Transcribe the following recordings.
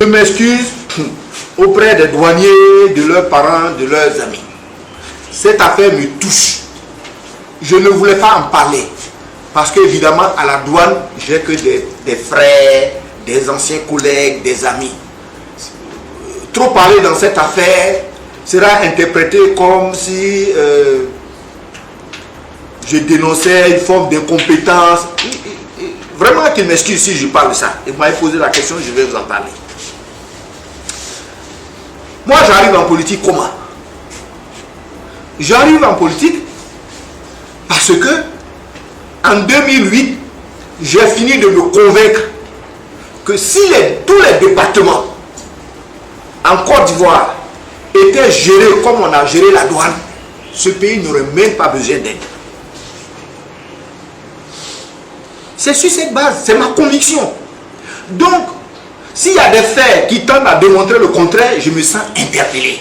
Je m'excuse auprès des douaniers, de leurs parents, de leurs amis. Cette affaire me touche. Je ne voulais pas en parler. Parce qu'évidemment, à la douane, j'ai que des frères, des anciens collègues, des amis. Trop parler dans cette affaire sera interprété comme si je dénonçais une forme d'incompétence. Vraiment qu'il m'excuse si je parle de ça. Et vous m'avez posé la question, je vais vous en parler. Moi, j'arrive en politique comment? J'arrive en politique parce que en 2008, j'ai fini de me convaincre que si tous les départements en Côte d'Ivoire étaient gérés comme on a géré la douane, ce pays n'aurait même pas besoin d'aide. C'est sur cette base, c'est ma conviction. Donc, s'il y a des faits qui tendent à démontrer le contraire, je me sens interpellé.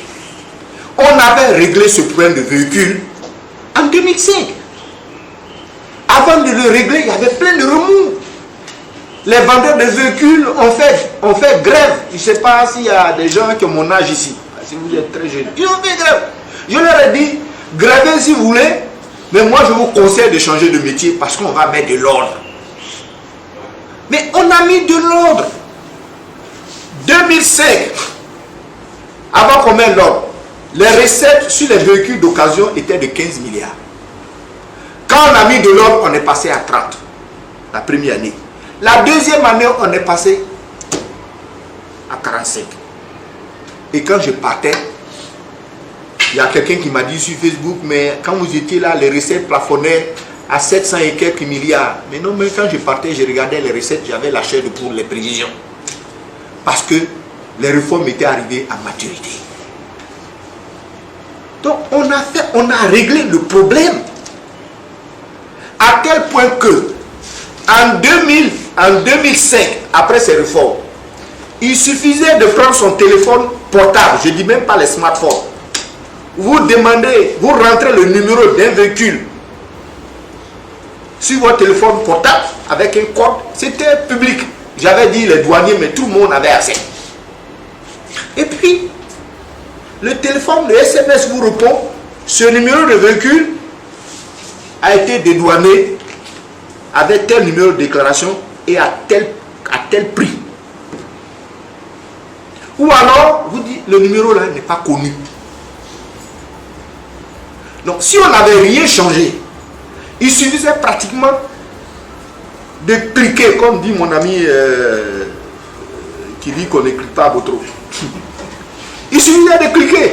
On avait réglé ce problème de véhicules en 2005. Avant de le régler, il y avait plein de remous. Les vendeurs de véhicules ont fait grève. Je ne sais pas s'il y a des gens qui ont mon âge ici. Si vous êtes très jeunes. Ils ont fait grève. Je leur ai dit, gravez si vous voulez, mais moi je vous conseille de changer de métier parce qu'on va mettre de l'ordre. Mais on a mis de l'ordre. 2005, avant qu'on mette l'ordre, les recettes sur les véhicules d'occasion étaient de 15 milliards. Quand on a mis de l'ordre, on est passé à 30, la première année. La deuxième année, on est passé à 45. Et quand je partais, il y a quelqu'un qui m'a dit sur Facebook, mais quand vous étiez là, les recettes plafonnaient à 700 et quelques milliards. Mais non, mais quand je partais, je regardais les recettes, j'avais la chair pour les prévisions. Parce que les réformes étaient arrivées à maturité. Donc on a réglé le problème. À tel point que en 2005, après ces réformes, il suffisait de prendre son téléphone portable, je ne dis même pas les smartphones. Vous demandez, vous rentrez le numéro d'un véhicule sur votre téléphone portable avec un code, c'était public. J'avais dit les douaniers, mais tout le monde avait accès. Et puis, le téléphone, le SMS vous répond, ce numéro de véhicule a été dédouané avec tel numéro de déclaration et à tel prix. Ou alors, vous dites, le numéro là n'est pas connu. Donc, si on n'avait rien changé, il suffisait pratiquement de cliquer, comme dit mon ami qui dit qu'on ne clique pas à Botro. Il suffisait de cliquer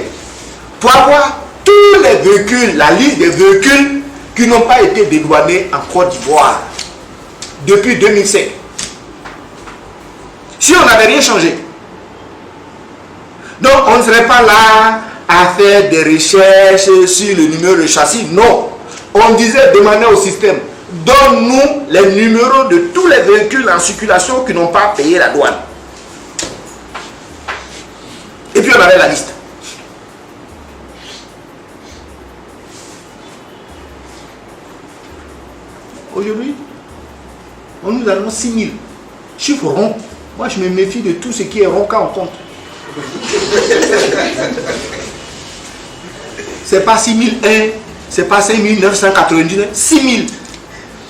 pour avoir tous les véhicules, la liste des véhicules qui n'ont pas été dédouanés en Côte d'Ivoire depuis 2005. Si on n'avait rien changé. Donc on ne serait pas là à faire des recherches sur le numéro de châssis. Non. On disait, demandez au système, donne-nous les numéros de tous les véhicules en circulation qui n'ont pas payé la douane. Et puis on avait la liste. Aujourd'hui, on nous annonce 6 000. Chiffre rond. Moi, je me méfie de tout ce qui est rond quand on compte. C'est pas 6001, c'est pas 5999, 6000.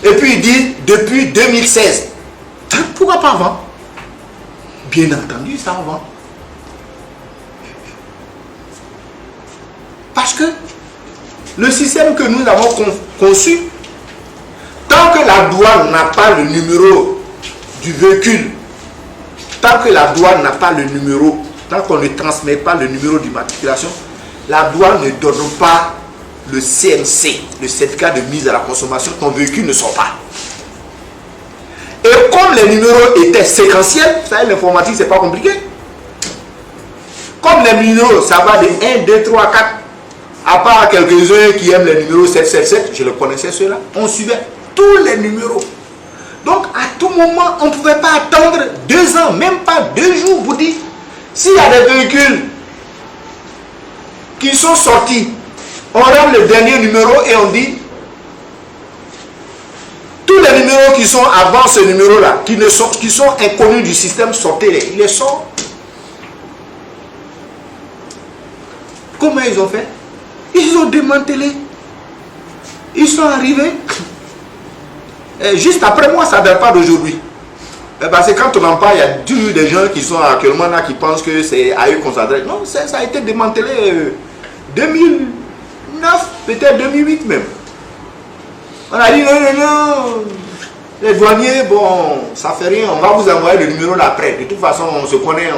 Et puis ils disent depuis 2016. Pourquoi pas avant? Bien entendu, ça avant. Parce que le système que nous avons conçu, tant que la douane n'a pas le numéro du véhicule, tant que la douane n'a pas le numéro, tant qu'on ne transmet pas le numéro d'immatriculation, la douane ne donne pas le CMC, le certificat de mise à la consommation, ton véhicule ne sort pas. Et comme les numéros étaient séquentiels, vous savez, l'informatique, c'est pas compliqué. Comme les numéros, ça va de 1, 2, 3, 4, à part quelques-uns qui aiment les numéros 777, je le connaissais ceux-là, on suivait tous les numéros. Donc, à tout moment, on ne pouvait pas attendre 2 ans, même pas 2 jours, vous dites, s'il y a des véhicules qui sont sortis, on rend le dernier numéro et on dit tous les numéros qui sont avant ce numéro là qui sont inconnus du système, sortez-les. Il les sort Comment ils ont fait? Ils ont démantelé. Ils sont arrivés. Et juste après moi, ça ne date pas d'aujourd'hui. Parce que quand on en parle, il y a toujours des gens qui sont actuellement là qui pensent que c'est à eux qu'on s'adresse. Non, ça a été démantelé 2009, peut-être 2008 même. On a dit non. Les douaniers, bon, ça fait rien, on va vous envoyer le numéro d'après. De toute façon, on se connaît,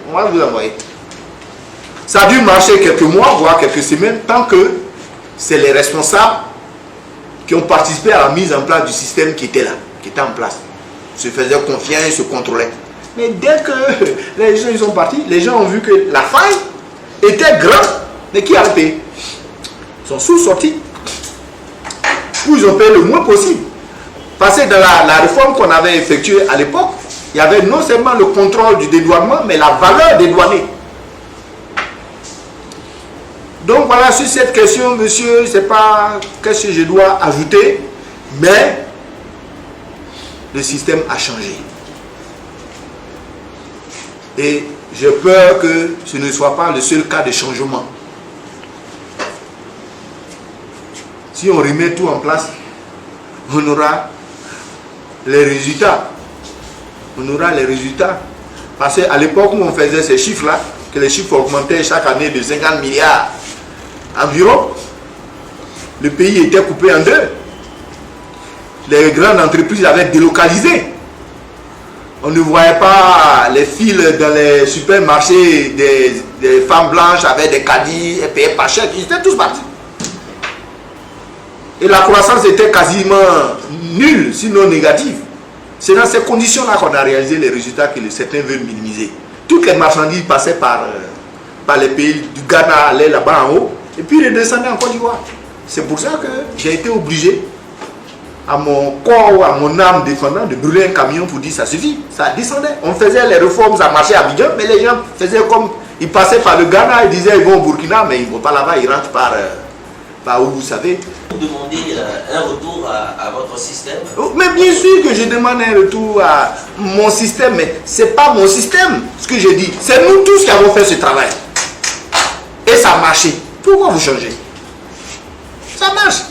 on va vous envoyer. Ça a dû marcher quelques mois, voire quelques semaines, tant que c'est les responsables qui ont participé à la mise en place du système qui était là, qui était en place. Se faisaient confiance, se contrôlaient. Mais dès que les gens ils sont partis, les gens ont vu que la faille était grande. Mais qui a payé? Ils sont sous-sortis. Ou ils ont payé le moins possible. Parce que dans la réforme qu'on avait effectuée à l'époque, il y avait non seulement le contrôle du dédouanement, mais la valeur des douaniers. Donc voilà, sur cette question, monsieur, je ne sais pas qu'est-ce que je dois ajouter, mais le système a changé. Et j'ai peur que ce ne soit pas le seul cas de changement. Si on remet tout en place, on aura les résultats. On aura les résultats. Parce qu'à l'époque où on faisait ces chiffres-là, que les chiffres augmentaient chaque année de 50 milliards environ, le pays était coupé en deux. Les grandes entreprises avaient délocalisé. On ne voyait pas les fils dans les supermarchés des femmes blanches avec des caddies et payaient pas cher. Ils étaient tous partis. Et la croissance était quasiment nulle, sinon négative. C'est dans ces conditions-là qu'on a réalisé les résultats que certains veulent minimiser. Toutes les marchandises passaient par les pays du Ghana, allaient là-bas en haut, et puis redescendaient en Côte d'Ivoire. C'est pour ça que j'ai été obligé, à mon corps ou à mon âme défendant, de brûler un camion pour dire ça suffit. Ça descendait. On faisait les réformes, ça marchait à Abidjan, mais les gens faisaient comme, ils passaient par le Ghana, ils disaient ils vont au Burkina, mais ils ne vont pas là-bas, ils rentrent par où vous savez. Vous demandez un retour à votre système? Mais bien sûr que je demande un retour à mon système, mais ce n'est pas mon système, ce que je dis. C'est nous tous qui avons fait ce travail. Et ça a marché. Pourquoi vous changez? Ça marche.